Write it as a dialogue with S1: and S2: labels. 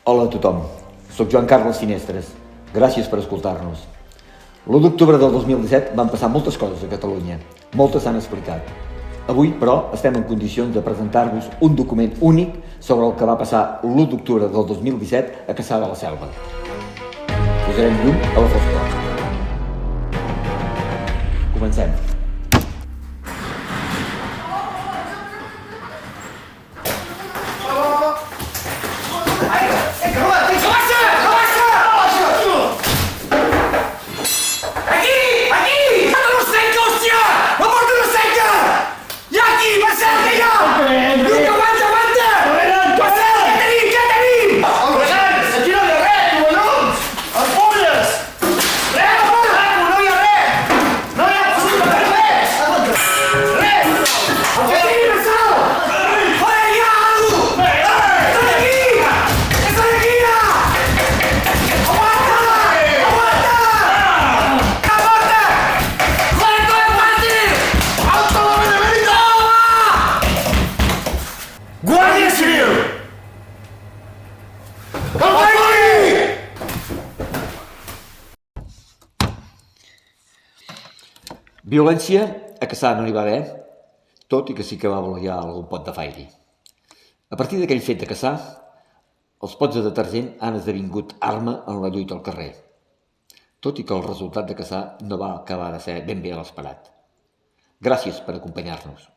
S1: Hola a tothom, soc Joan Carles Finestres. Gràcies per escoltar-nos. L'1 d'octubre del 2017 van passar moltes coses a Catalunya. Moltes s'han explicat. Avui, però, estem en condicions de presentar-vos un document únic sobre el que va passar l'1 d'octubre del 2017 a Cassà de la Selva. Posarem llum a la foscor. Comencem.
S2: Guàrdia Civil!
S1: Violència a Cassà no n'hi va haver, tot i que sí que va voler algun pot de fairi. A partir d'aquell fet de Cassà, els pots de detergent han esdevingut arma en la lluita al carrer, tot i que el resultat de Cassà no va acabar de ser ben bé l'esperat. Gràcies per acompanyar-nos.